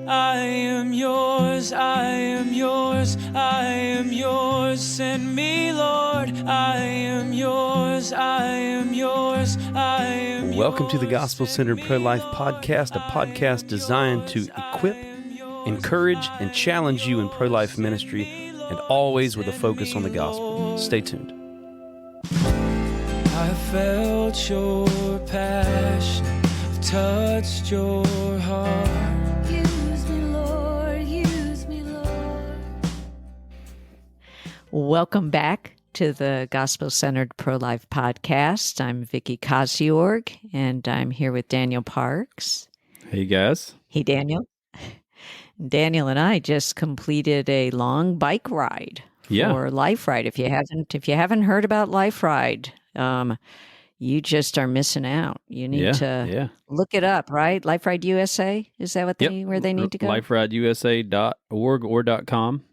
I am yours, I am yours, I am yours, send me, Lord. I am yours, I am yours, I am yours. Welcome to the Gospel-Centered Pro-Life Podcast, a podcast designed to equip, encourage, and challenge you in pro-life ministry, and always with a focus on the gospel. Stay tuned. I felt your passion, touched your heart. Use me, Lord, use me, Lord. Welcome back to the Gospel-Centered Pro-Life Podcast. I'm Vicki Kosiorg, and I'm here with Daniel Parks. Hey, guys. Hey, Daniel. Daniel and I just completed a long bike ride for Life Ride. If you haven't heard about Life Ride, you just are missing out. You need to look it up, right? Life Ride USA, is that where they need to go? LifeRideUSA.org or .com.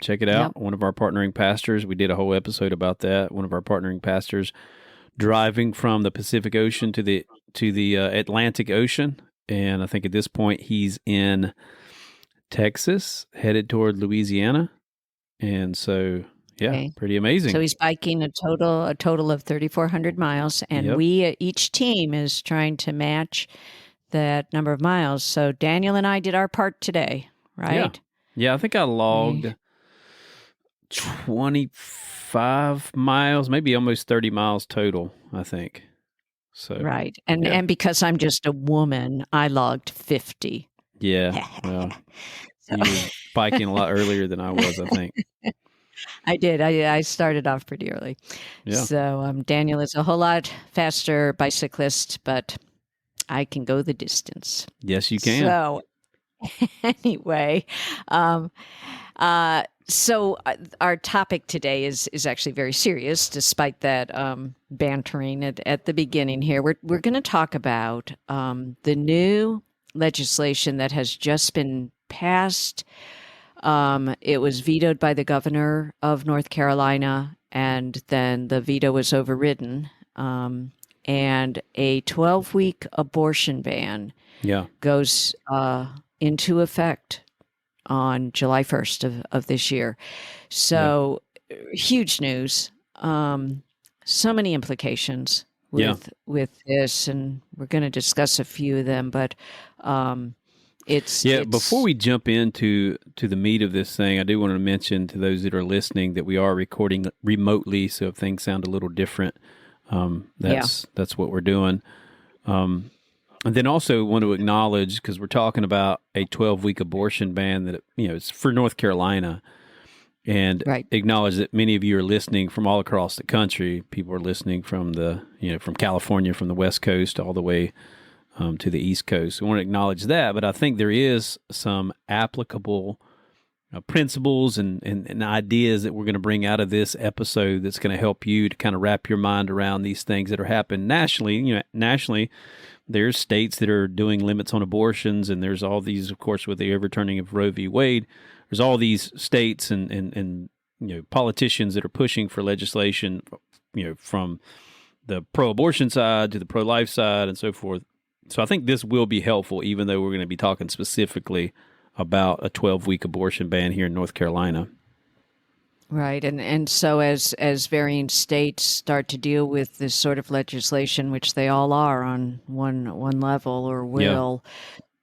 Check it out. Yep. One of our partnering pastors, we did a whole episode about that. One of our partnering pastors driving from the Pacific Ocean to the Atlantic Ocean, and I think at this point he's in Texas, headed toward Louisiana, and so pretty amazing. So he's biking a total of 3,400 miles, and each team is trying to match that number of miles. So Daniel and I did our part today, right? Yeah, I think I logged 25 miles, maybe almost 30 miles total, I think. So right, and because I'm just a woman, I logged 50. Yeah, well, you were biking a lot earlier than I was, I think. I did. I started off pretty early. Yeah. So Daniel is a whole lot faster bicyclist, but I can go the distance. Yes, you can. So anyway, so our topic today is actually very serious, despite that bantering at the beginning here. We're going to talk about the new legislation that has just been passed. It was vetoed by the governor of North Carolina, and then the veto was overridden. And a 12-week abortion ban goes into effect on July 1st of this year. So huge news. So many implications with this, and we're going to discuss a few of them, but it's before we jump into the meat of this thing, I do want to mention to those that are listening that we are recording remotely, so if things sound a little different, that's what we're doing. And then also want to acknowledge, because we're talking about a 12-week abortion ban that it's for North Carolina, and acknowledge that many of you are listening from all across the country. People are listening from from California, from the West Coast all the way to the East Coast. We want to acknowledge that, but I think there is some applicable principles and ideas that we're going to bring out of this episode that's going to help you to kind of wrap your mind around these things that are happening nationally. Nationally, there's states that are doing limits on abortions, and there's all these, of course, with the overturning of Roe v. Wade, there's all these states and politicians that are pushing for legislation, from the pro-abortion side to the pro-life side and so forth. So I think this will be helpful, even though we're going to be talking specifically about a 12-week abortion ban here in North Carolina. Right, and so as varying states start to deal with this sort of legislation, which they all are on one level or will,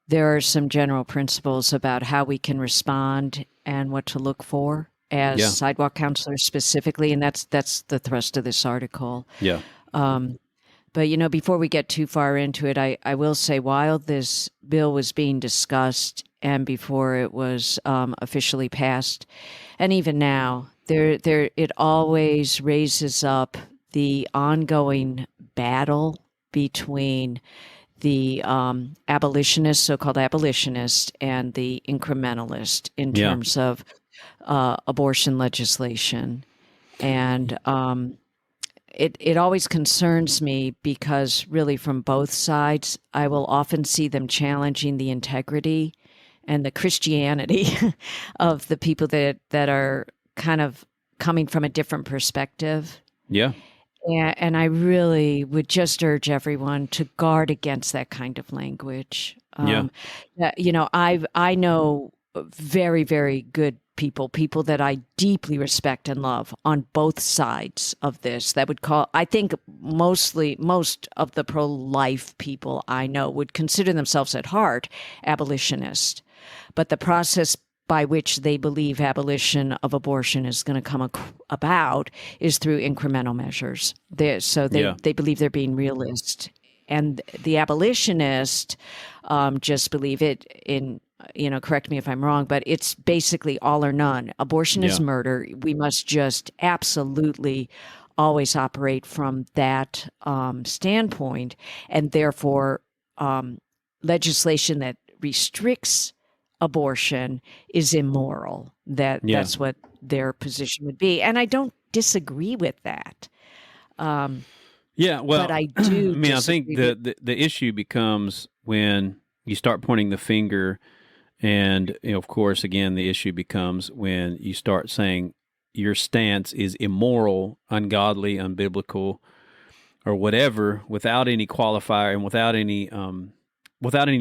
there are some general principles about how we can respond and what to look for as sidewalk counselors specifically, and that's the thrust of this article. Yeah. But, before we get too far into it, I will say while this bill was being discussed and before it was officially passed, and even now, it always raises up the ongoing battle between the abolitionist, so-called abolitionist, and the incrementalist in terms of abortion legislation. And it always concerns me because really from both sides, I will often see them challenging the integrity and the Christianity of the people that are kind of coming from a different perspective. Yeah. And I really would just urge everyone to guard against that kind of language. I know very, very good people that I deeply respect and love on both sides of this that would I think most of the pro-life people I know would consider themselves at heart abolitionists. But the process by which they believe abolition of abortion is going to come about is through incremental measures. They believe they're being realist. And the abolitionists just believe it in, correct me if I'm wrong, but it's basically all or none. Abortion is murder. We must just absolutely always operate from that standpoint. And therefore, legislation that restricts abortion is immoral. That's what their position would be. And I don't disagree with that. But I do. I mean, I think the issue becomes when you start pointing the finger, and of course, again, the issue becomes when you start saying your stance is immoral, ungodly, unbiblical, or whatever, without any qualifier and without any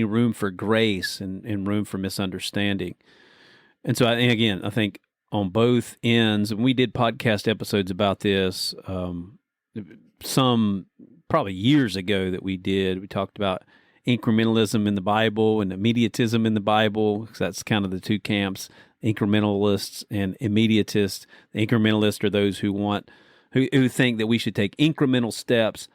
room for grace and room for misunderstanding. And so, I think on both ends, and we did podcast episodes about this. Some probably years ago that we talked about incrementalism in the Bible and immediatism in the Bible, because that's kind of the two camps, incrementalists and immediatists. The incrementalists are those who think that we should take incremental steps,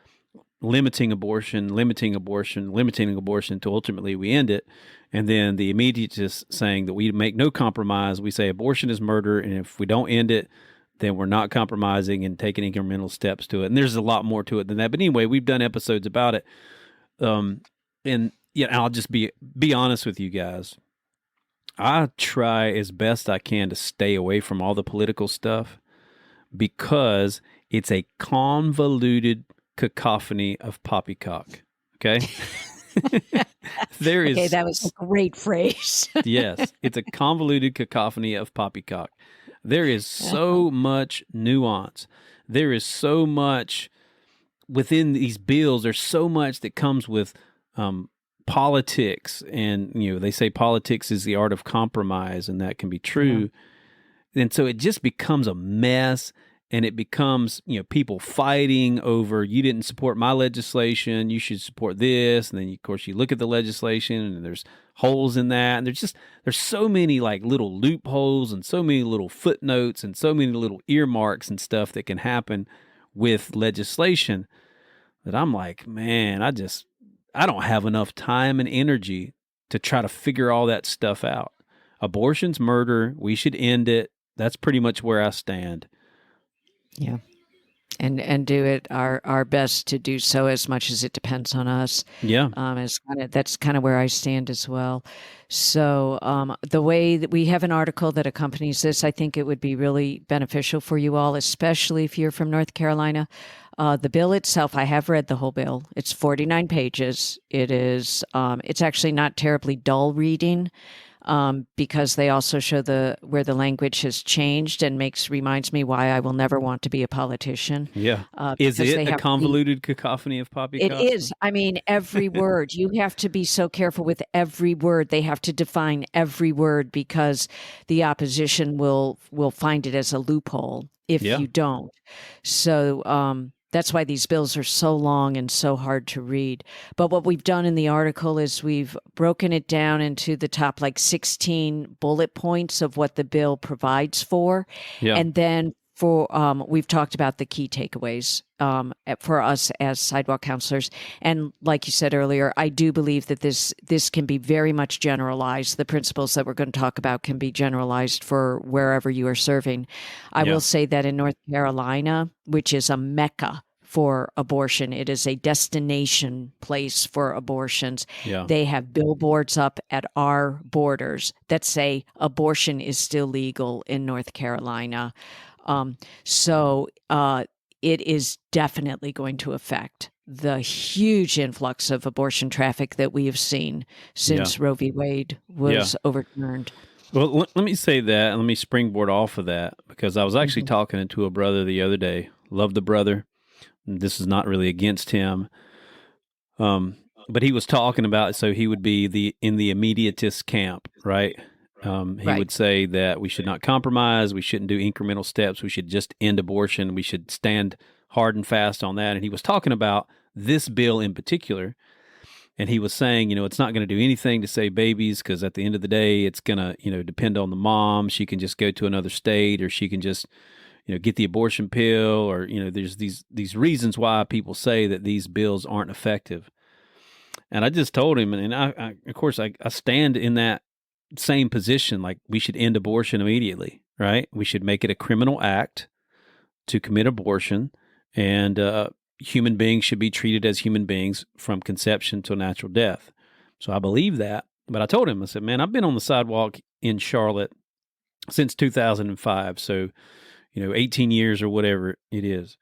limiting abortion until ultimately we end it. And then the immediatists saying that we make no compromise. We say abortion is murder, and if we don't end it, then we're not compromising and taking incremental steps to it. And there's a lot more to it than that. But anyway, we've done episodes about it. And I'll just be honest with you guys. I try as best I can to stay away from all the political stuff because it's a convoluted cacophony of poppycock. Okay? Okay, that was a great phrase. Yes, it's a convoluted cacophony of poppycock. There is so much nuance. There is so much within these bills. There's so much that comes with politics, and they say politics is the art of compromise, and that can be true. Yeah. And so it just becomes a mess, and it becomes people fighting over, you didn't support my legislation, you should support this, and then of course you look at the legislation and there's holes in that, and there's so many like little loopholes and so many little footnotes and so many little earmarks and stuff that can happen with legislation that I'm like, man, I don't have enough time and energy to try to figure all that stuff out. Abortion's murder. We should end it. That's pretty much where I stand. Yeah. And do it our best to do so, as much as it depends on us. Yeah. That's kind of where I stand as well. So the way that we have an article that accompanies this, I think it would be really beneficial for you all, especially if you're from North Carolina. The bill itself, I have read the whole bill. It's 49 pages. It's actually not terribly dull reading. Because they also show where the language has changed and reminds me why I will never want to be a politician. Yeah. Is it a convoluted cacophony of poppycock? It is. I mean, every word. You have to be so careful with every word. They have to define every word because the opposition will find it as a loophole if you don't. So that's why these bills are so long and so hard to read. But what we've done in the article is we've broken it down into the top 16 bullet points of what the bill provides for. Yeah. And then we've talked about the key takeaways for us as sidewalk counselors. And like you said earlier, I do believe that this can be very much generalized. The principles that we're going to talk about can be generalized for wherever you are serving. I will say that in North Carolina, which is a mecca for abortion, it is a destination place for abortions. Yeah. They have billboards up at our borders that say abortion is still legal in North Carolina. So it is definitely going to affect the huge influx of abortion traffic that we have seen since Roe v. Wade was overturned. Well, let me say that, and let me springboard off of that, because I was actually talking to a brother the other day. Love the brother. this is not really against him. But he was talking about, so he would be in the immediatist camp, right? He Right. would say that we should not compromise, we shouldn't do incremental steps, we should just end abortion, we should stand hard and fast on that. And he was talking about this bill in particular, and he was saying, it's not going to do anything to save babies, because at the end of the day, it's going to, depend on the mom. She can just go to another state, or she can just, get the abortion pill, or, there's these reasons why people say that these bills aren't effective. And I just told him, and I of course, I stand in that same position, like we should end abortion immediately, right? We should make it a criminal act to commit abortion, and human beings should be treated as human beings from conception to natural death. So I believe that. But I told him, I said, man, I've been on the sidewalk in Charlotte since 2005. So, 18 years or whatever it is.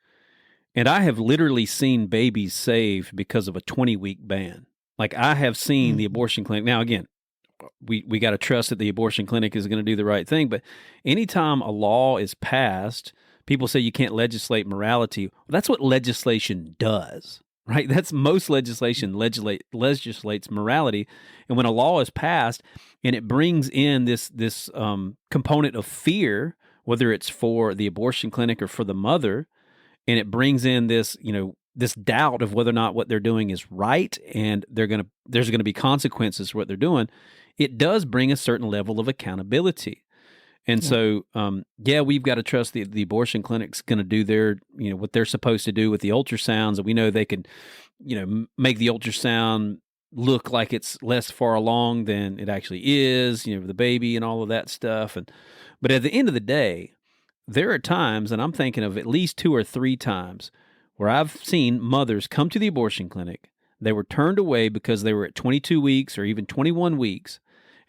And I have literally seen babies saved because of a 20-week ban. Like, I have seen the abortion clinic. Now, again, we got to trust that the abortion clinic is going to do the right thing. But anytime a law is passed, people say you can't legislate morality. Well, that's what legislation does, right? That's most legislation legislates morality. And when a law is passed and it brings in this component of fear, whether it's for the abortion clinic or for the mother, and it brings in this, this doubt of whether or not what they're doing is right, and there's going to be consequences for what they're doing, it does bring a certain level of accountability. And so, we've got to trust the abortion clinic's going to do their, what they're supposed to do with the ultrasounds, and we know they can, make the ultrasound look like it's less far along than it actually is, the baby and all of that stuff. But at the end of the day, there are times, and I'm thinking of at least 2 or 3 times, where I've seen mothers come to the abortion clinic. They were turned away because they were at 22 weeks or even 21 weeks,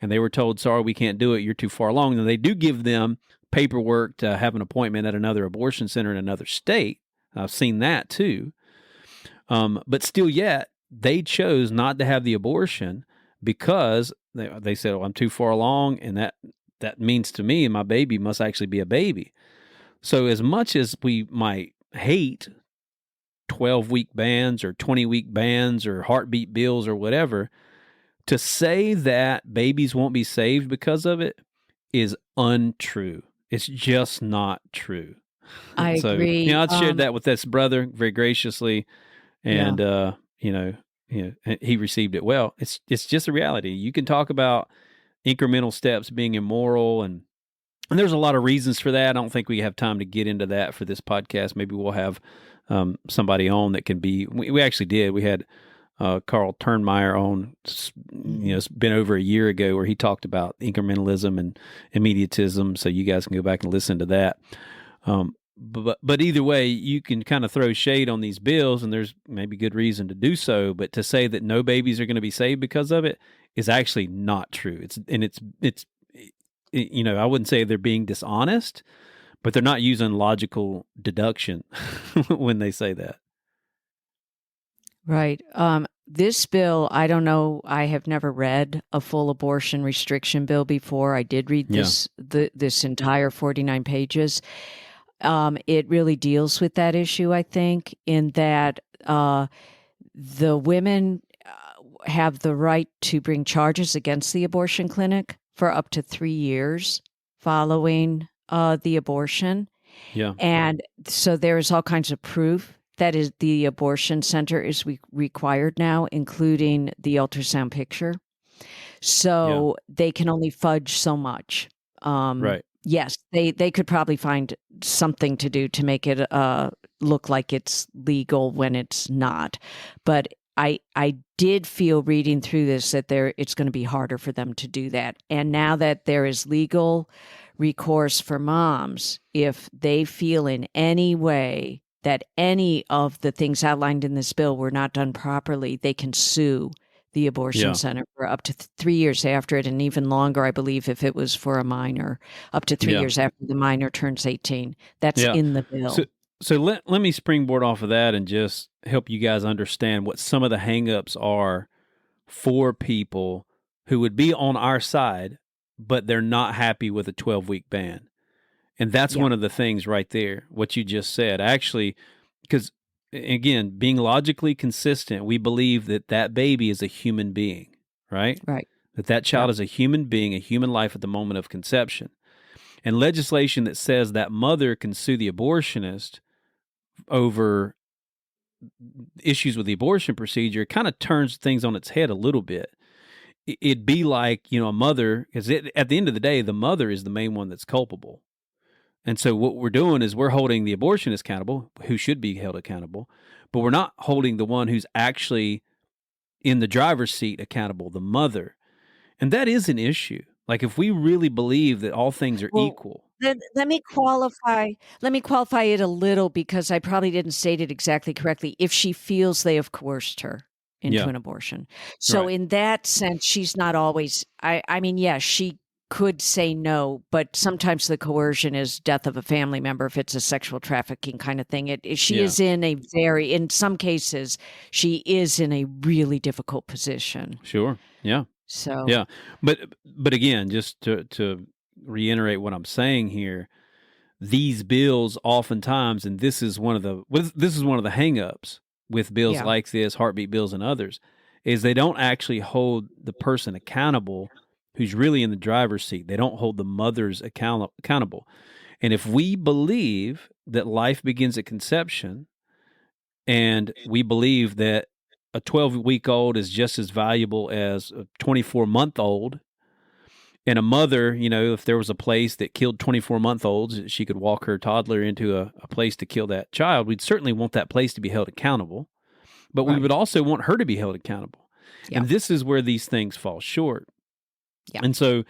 and they were told, sorry, we can't do it, you're too far along. And they do give them paperwork to have an appointment at another abortion center in another state. I've seen that too. But still yet, they chose not to have the abortion because they said, I'm too far along, and that means to me my baby must actually be a baby. So as much as we might hate 12-week bans or 20-week bans or heartbeat bills or whatever, to say that babies won't be saved because of it is untrue. It's just not true. I agree. I shared that with this brother very graciously, and he received it well. It's just a reality. You can talk about incremental steps being immoral, and there's a lot of reasons for that. I don't think we have time to get into that for this podcast. Maybe we'll have somebody on that can be. We actually did. We had Carl Turnmeyer on. It's been over a year ago, where he talked about incrementalism and immediatism. So you guys can go back and listen to that. But either way, you can kind of throw shade on these bills, and there's maybe good reason to do so. But to say that no babies are going to be saved because of it is actually not true. It's I wouldn't say they're being dishonest, but they're not using logical deduction when they say that. Right. This bill, I don't know. I have never read a full abortion restriction bill before. I did read this entire 49 pages. It really deals with that issue, I think, in that the women have the right to bring charges against the abortion clinic for up to 3 years following the abortion. Yeah. And so there is all kinds of proof that is the abortion center is required now, including the ultrasound picture. So they can only fudge so much. Right. Yes, they could probably find something to do to make it look like it's legal when it's not. But I did feel reading through this that it's going to be harder for them to do that. And now that there is legal recourse for moms, if they feel in any way that any of the things outlined in this bill were not done properly, they can sue the abortion center for up to 3 years after it, and even longer, I believe, if it was for a minor, up to 3 years after the minor turns 18. That's in the bill. So let me springboard off of that and just help you guys understand what some of the hangups are for people who would be on our side, but they're not happy with a 12-week ban. And that's one of the things right there, what you just said. Actually, because again, being logically consistent, we believe that that baby is a human being, right? Right. That child is a human being, a human life at the moment of conception. And legislation that says that mother can sue the abortionist over issues with the abortion procedure kind of turns things on its head a little bit. It'd be like, a mother, because at the end of the day, the mother is the main one that's culpable. And so what we're doing is we're holding the abortionist accountable, who should be held accountable, but we're not holding the one who's actually in the driver's seat accountable, the mother. And that is an issue. Like, if we really believe that all things are equal. Let me qualify it a little, because I probably didn't state it exactly correctly. If she feels they have coerced her into an abortion. So in that sense, she's not always, I mean, yes, she could say no, but sometimes the coercion is death of a family member if it's a sexual trafficking kind of thing. She is in some cases, she is in a really difficult position. Sure. Yeah. So yeah, but again, just to reiterate what I'm saying here, these bills oftentimes, and this is one of the hangups with bills like this, heartbeat bills and others, is they don't actually hold the person accountable who's really in the driver's seat. They don't hold the mothers accountable. And if we believe that life begins at conception, and we believe that a 12-week-old is just as valuable as a 24-month-old, and a mother, if there was a place that killed 24-month-olds, she could walk her toddler into a place to kill that child, we'd certainly want that place to be held accountable, but we would also want her to be held accountable. Yeah. And this is where these things fall short. Yeah. And so,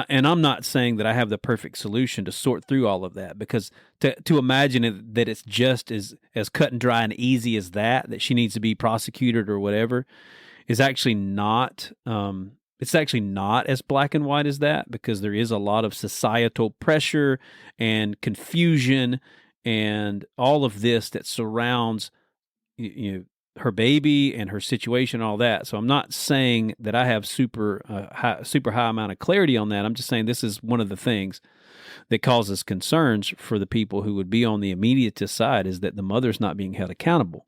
and I'm not saying that I have the perfect solution to sort through all of that, because to imagine that it's just as cut and dry and easy as that she needs to be prosecuted or whatever is actually not, it's actually not as black and white as that, because there is a lot of societal pressure and confusion and all of this that surrounds, her baby and her situation, all that. So I'm not saying that I have super high amount of clarity on that. I'm just saying this is one of the things that causes concerns for the people who would be on the immediatist side, is that the mother's not being held accountable.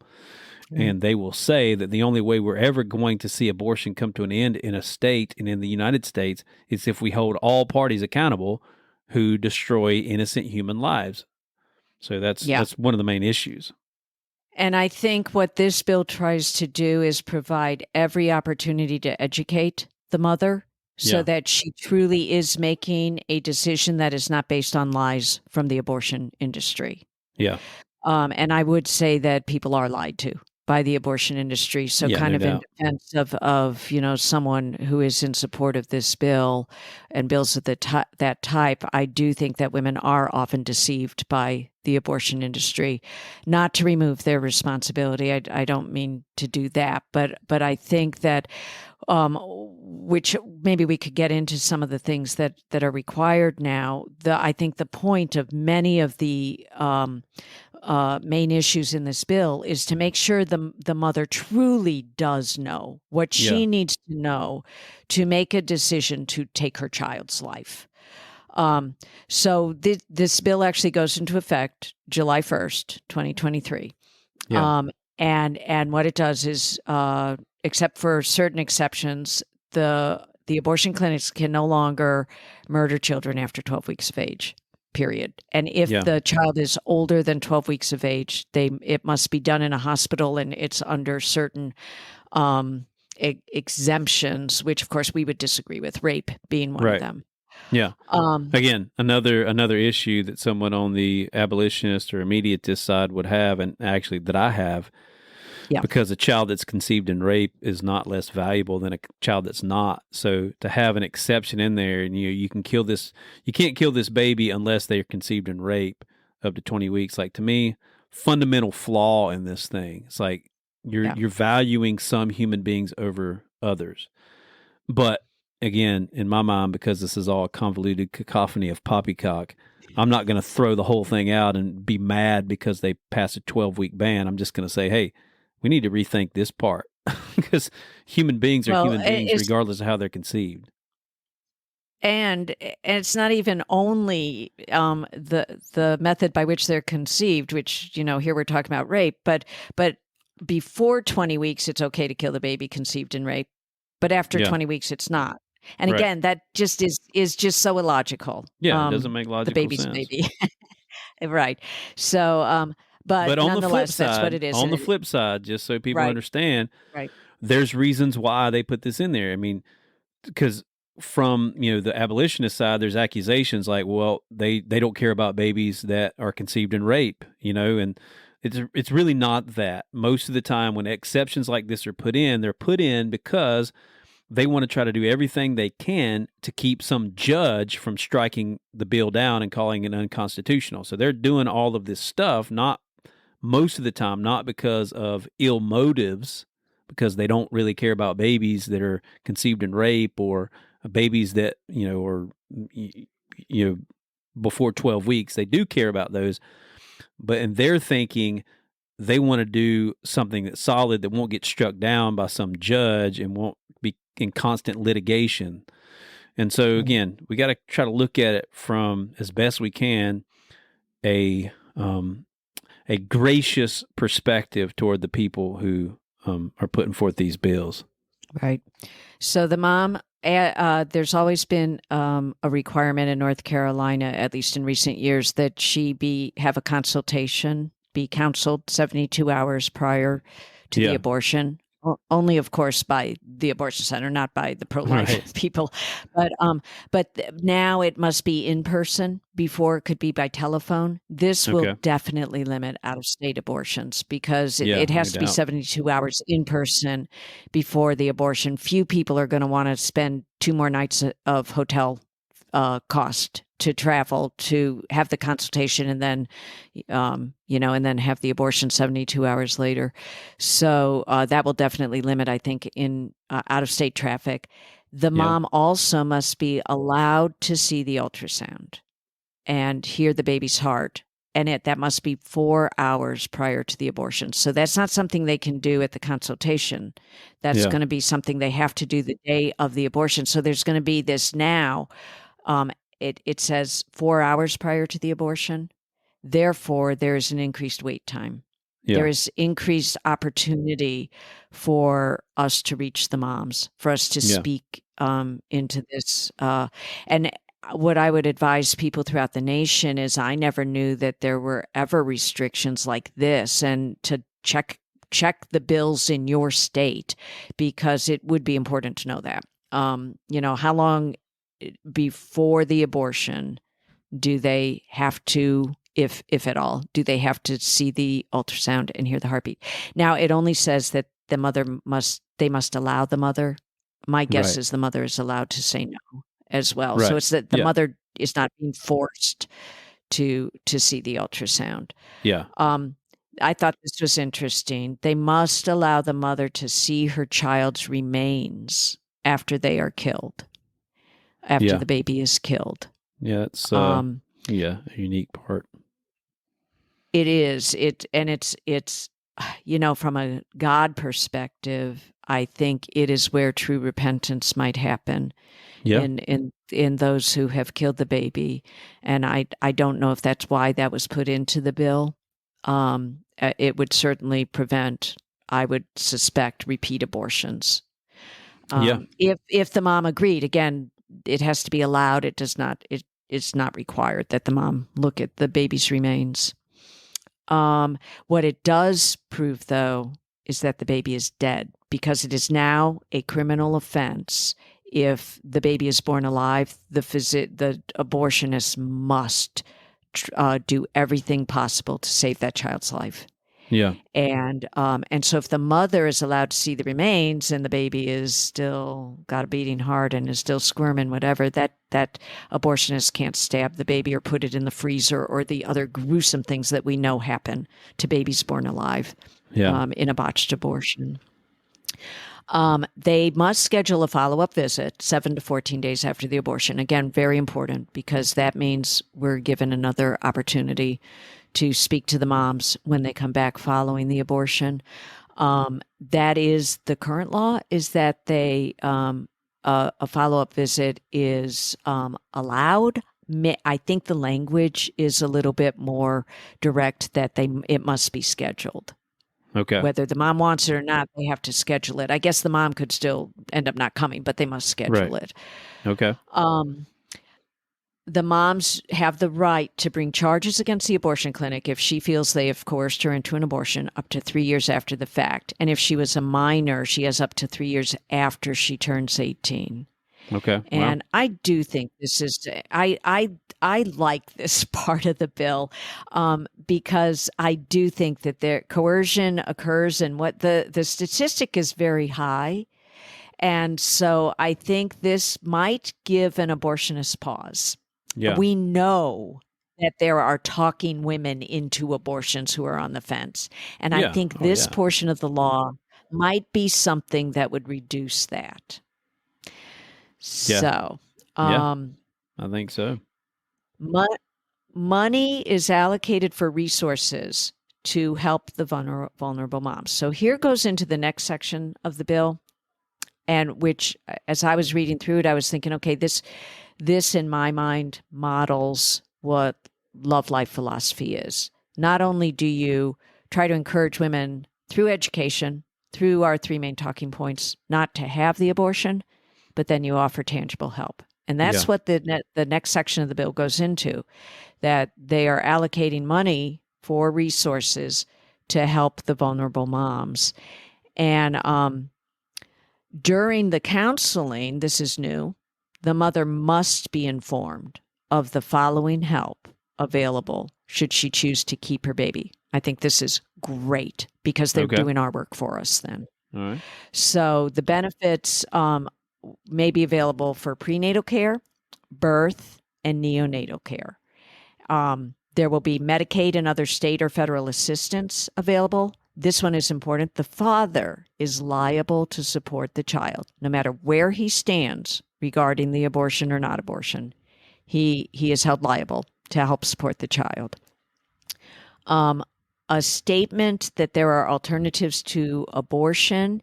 Mm-hmm. And they will say that the only way we're ever going to see abortion come to an end in a state and in the United States is if we hold all parties accountable who destroy innocent human lives. So that's one of the main issues. And I think what this bill tries to do is provide every opportunity to educate the mother so that she truly is making a decision that is not based on lies from the abortion industry. Yeah. And I would say that people are lied to by the abortion industry. So in defense of someone who is in support of this bill and bills of that type, I do think that women are often deceived by the abortion industry. Not to remove their responsibility, I don't mean to do that, but I think that which maybe we could get into some of the things that are required now. I think the point of many of the main issues in this bill is to make sure the mother truly does know what she needs to know to make a decision to take her child's life. So this bill actually goes into effect July 1st, 2023. Yeah. And what it does is, except for certain exceptions, the abortion clinics can no longer murder children after 12 weeks of age. Period. And if the child is older than 12 weeks of age, it must be done in a hospital, and it's under certain exemptions, which of course we would disagree with, rape being one of them. Yeah. Again, another issue that someone on the abolitionist or immediatist side would have, and actually that I have, because a child that's conceived in rape is not less valuable than a child that's not. So to have an exception in there, and you can't kill this baby unless they are conceived in rape up to 20 weeks. Like, to me, fundamental flaw in this thing. It's like you're valuing some human beings over others. But again, in my mind, because this is all a convoluted cacophony of poppycock, I'm not going to throw the whole thing out and be mad because they pass a 12-week ban. I'm just going to say, hey, we need to rethink this part, because human beings are human beings regardless of how they're conceived. and it's not even only the method by which they're conceived, which, here we're talking about rape, but before 20 weeks, it's okay to kill the baby conceived in rape, but after Yeah. 20 weeks, it's not. And Right. again, that just is just so illogical. Yeah, it doesn't make The logical baby's a sense. baby. Right. So, but on the flip nonetheless, that's what side, it is. on And the flip side, just so people Right. understand, Right. there's reasons why they put this in there. I mean, because from the abolitionist side, there's accusations like, well, they don't care about babies that are conceived in rape, and it's really not that. Most of the time, when exceptions like this are put in, they're put in because they want to try to do everything they can to keep some judge from striking the bill down and calling it unconstitutional. So they're doing all of this stuff, not most of the time, not because of ill motives, because they don't really care about babies that are conceived in rape or babies that, are, before 12 weeks. They do care about those. But in their thinking, they want to do something that's solid that won't get struck down by some judge and won't be in constant litigation. And so, again, we got to try to look at it from, as best we can, a gracious perspective toward the people who are putting forth these bills. Right. So the mom, there's always been a requirement in North Carolina, at least in recent years, that she have a consultation, be counseled 72 hours prior to the abortion. Only, of course, by the abortion center, not by the pro-life people. But now it must be in person. Before, it could be by telephone. This will definitely limit out-of-state abortions because it has to be 72 hours in person before the abortion. Few people are going to want to spend 2 more nights of hotel cost to travel to have the consultation and then, and then have the abortion 72 hours later. So that will definitely limit, I think, in out-of-state traffic. The mom also must be allowed to see the ultrasound and hear the baby's heart. And that must be 4 hours prior to the abortion. So that's not something they can do at the consultation. That's going to be something they have to do the day of the abortion. So there's going to be this now. It says 4 hours prior to the abortion. Therefore, there's an increased wait time. Yeah. There is increased opportunity for us to reach the moms, for us to speak into this. And what I would advise people throughout the nation is I never knew that there were ever restrictions like this, and to check the bills in your state, because it would be important to know that. How long before the abortion do they have to, if at all, do they have to see the ultrasound and hear the heartbeat? Now, it only says that they must allow the mother. My guess is the mother is allowed to say no as well. So it's that the mother is not being forced to see the ultrasound. Yeah. I thought this was interesting. They must allow the mother to see her child's remains after they are killed. After the baby is killed. Yeah, it's a unique part. It is. It's from a God perspective, I think it is where true repentance might happen. Yeah. In those who have killed the baby. And I don't know if that's why that was put into the bill. It would certainly prevent, I would suspect, repeat abortions. If the mom agreed, again, it has to be allowed. It does not. It's not required that the mom look at the baby's remains. What it does prove, though, is that the baby is dead, because it is now a criminal offense. If the baby is born alive, the abortionist must do everything possible to save that child's life. Yeah. And so if the mother is allowed to see the remains and the baby is still got a beating heart and is still squirming, whatever, that abortionist can't stab the baby or put it in the freezer or the other gruesome things that we know happen to babies born alive in a botched abortion. They must schedule a follow-up visit 7 to 14 days after the abortion. Again, very important, because that means we're given another opportunity to speak to the moms when they come back following the abortion. That is the current law, is that they a follow-up visit is allowed. I think the language is a little bit more direct that it must be scheduled. Okay. Whether the mom wants it or not, they have to schedule it. I guess the mom could still end up not coming, but they must schedule Right. it. Okay. The moms have the right to bring charges against the abortion clinic if she feels they have coerced her into an abortion up to 3 years after the fact. And if she was a minor, she has up to 3 years after she turns 18. Okay. And I do think this is, I like this part of the bill because I do think that there coercion occurs, and what the statistic is very high. And so I think this might give an abortionist pause. Yeah. We know that there are talking women into abortions who are on the fence. And I think this portion of the law might be something that would reduce that. So, I think so. Money is allocated for resources to help the vulnerable moms. So here goes into the next section of the bill, and which, as I was reading through it, I was thinking, okay, this in my mind models what love life philosophy is. Not only do you try to encourage women through education, through our 3 main talking points, not to have the abortion, but then you offer tangible help. And that's what the next section of the bill goes into, that they are allocating money for resources to help the vulnerable moms. And during the counseling, this is new, the mother must be informed of the following help available should she choose to keep her baby. I think this is great because they're doing our work for us then. All right. So the benefits may be available for prenatal care, birth, and neonatal care. There will be Medicaid and other state or federal assistance available. This one is important. The father is liable to support the child, no matter where he stands regarding the abortion or not abortion. He is held liable to help support the child. A statement that there are alternatives to abortion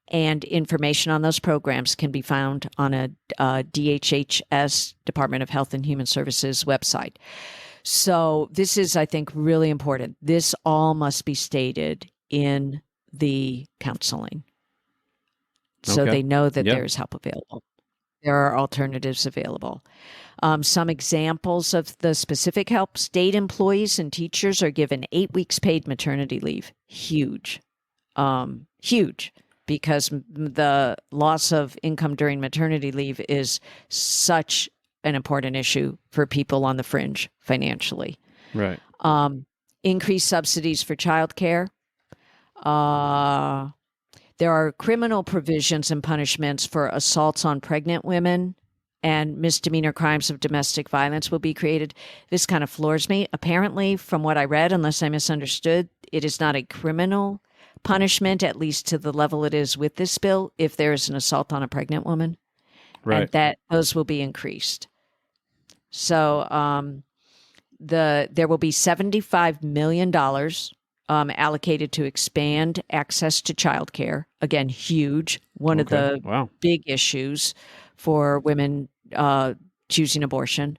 and information on those programs can be found on a DHHS, Department of Health and Human Services website. So this is, I think, really important. This all must be stated in the counseling, so they know that there's help available. There are alternatives available. Some examples of the specific help: state employees and teachers are given 8 weeks paid maternity leave. Huge, because the loss of income during maternity leave is such an important issue for people on the fringe financially. Right. Increased subsidies for childcare. There are criminal provisions and punishments for assaults on pregnant women, and misdemeanor crimes of domestic violence will be created. This kind of floors me. Apparently, from what I read, unless I misunderstood, it is not a criminal punishment, at least to the level it is with this bill, if there is an assault on a pregnant woman. Right. And that those will be increased. So there will be $75 million allocated to expand access to childcare. Again, huge. One of the big issues for women choosing abortion.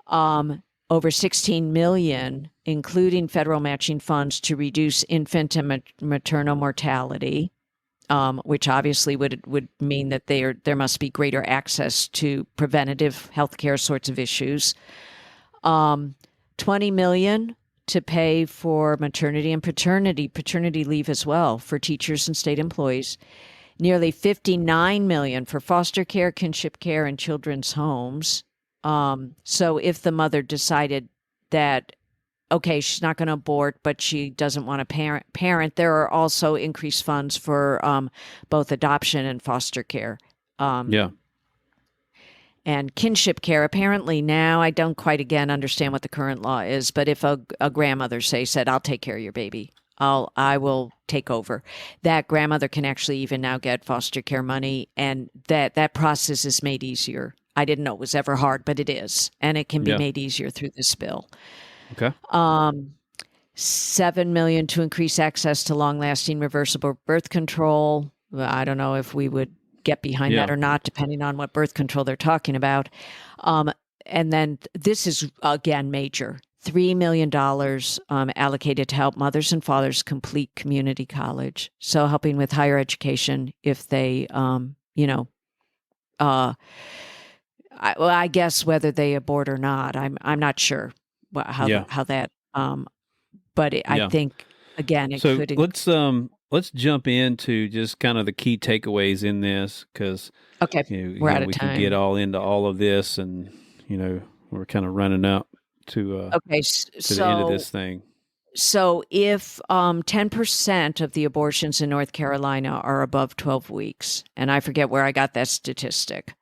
Over $16 million, including federal matching funds to reduce infant and maternal mortality, which obviously would mean that there must be greater access to preventative healthcare sorts of issues. $20 million to pay for maternity and paternity leave as well for teachers and state employees. Nearly $59 million for foster care, kinship care, and children's homes. So if the mother decided that, okay, she's not going to abort, but she doesn't want to parent, there are also increased funds for both adoption and foster care. And kinship care. Apparently now, I don't quite again understand what the current law is, but if a grandmother said, I'll take care of your baby, I will take over, that grandmother can actually even now get foster care money, and that process is made easier. I didn't know it was ever hard, but it is, and it can be made easier through this bill. Okay. $7 million to increase access to long-lasting reversible birth control. I don't know if we would get behind that or not, depending on what birth control they're talking about. And then this is, again, major. $3 million allocated to help mothers and fathers complete community college. So helping with higher education if they, I guess whether they abort or not, I'm not sure how that. But I think again, it could. Let's jump into just kind of the key takeaways in this, because we're out of we time. can get all into all of this, and we're kind of running up to the end of this thing. So if 10% of the abortions in North Carolina are above 12 weeks, and I forget where I got that statistic,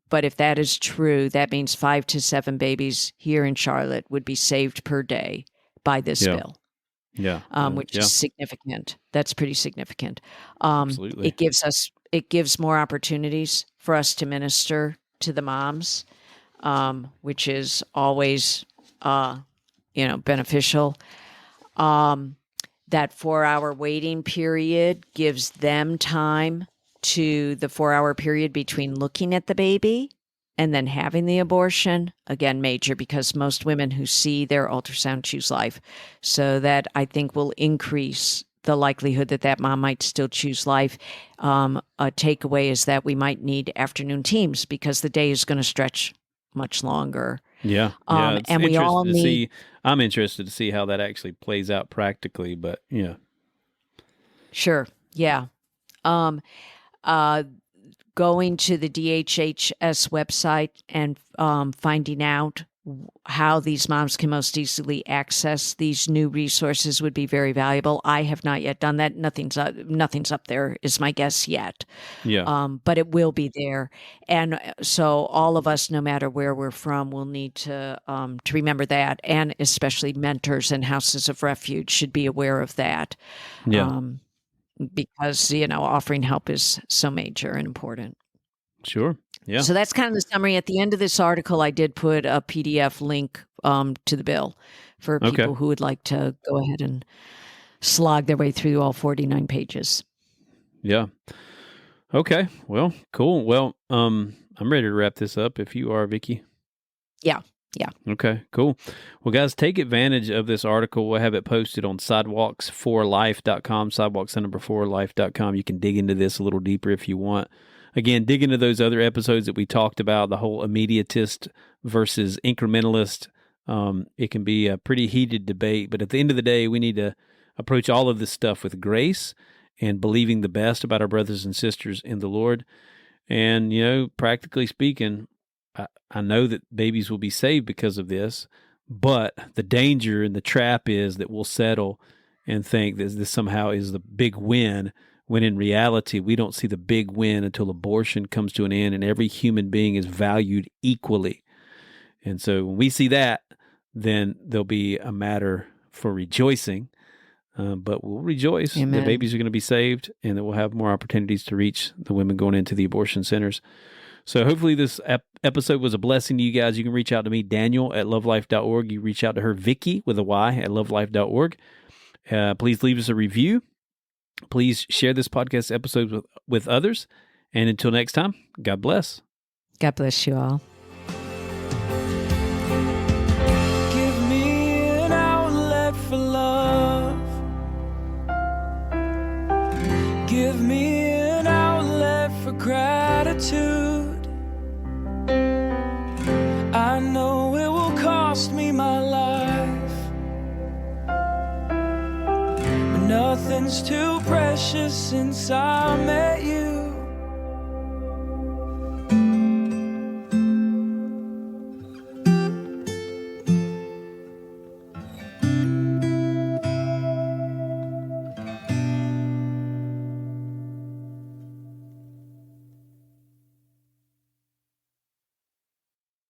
but if that is true, that means 5 to 7 babies here in Charlotte would be saved per day by this bill. Yeah. Which is significant. That's pretty significant. Absolutely. It gives more opportunities for us to minister to the moms, which is always, beneficial. That 4-hour waiting period gives them time to the 4-hour period between looking at the baby and then having the abortion. Again, major, because most women who see their ultrasound choose life. So that, I think, will increase the likelihood that mom might still choose life. A takeaway is that we might need afternoon teams because the day is going to stretch much longer. Yeah. And we all need. I'm interested to see how that actually plays out practically, but yeah. Sure. Yeah. Going to the DHHS website and finding out how these moms can most easily access these new resources would be very valuable. I have not yet done that. Nothing's up there, is my guess yet. Yeah. But it will be there. And so all of us, no matter where we're from, will need to remember that. And especially mentors and houses of refuge should be aware of that. Yeah. Because, offering help is so major and important. Sure. Yeah. So that's kind of the summary. At the end of this article, I did put a PDF link to the bill for people who would like to go ahead and slog their way through all 49 pages. Yeah. Okay. Well, cool. Well, I'm ready to wrap this up if you are, Vicki. Yeah. Okay, cool. Well, guys, take advantage of this article. We'll have it posted on sidewalks4life.com, sidewalks4life.com. You can dig into this a little deeper if you want. Again, dig into those other episodes that we talked about, the whole immediatist versus incrementalist. It can be a pretty heated debate, but at the end of the day, we need to approach all of this stuff with grace and believing the best about our brothers and sisters in the Lord. And, practically speaking, I know that babies will be saved because of this, but the danger and the trap is that we'll settle and think that this somehow is the big win, when in reality, we don't see the big win until abortion comes to an end and every human being is valued equally. And so when we see that, then there'll be a matter for rejoicing, but we'll rejoice that babies are going to be saved and that we'll have more opportunities to reach the women going into the abortion centers. So hopefully this episode was a blessing to you guys. You can reach out to me, Daniel, at lovelife.org. You reach out to her, Vicki, with a Y, at lovelife.org. Please leave us a review. Please share this podcast episode with others. And until next time, God bless. God bless you all. Give me an outlet for love. Give me an outlet for gratitude. I know it will cost me my life, but nothing's too precious since I met you.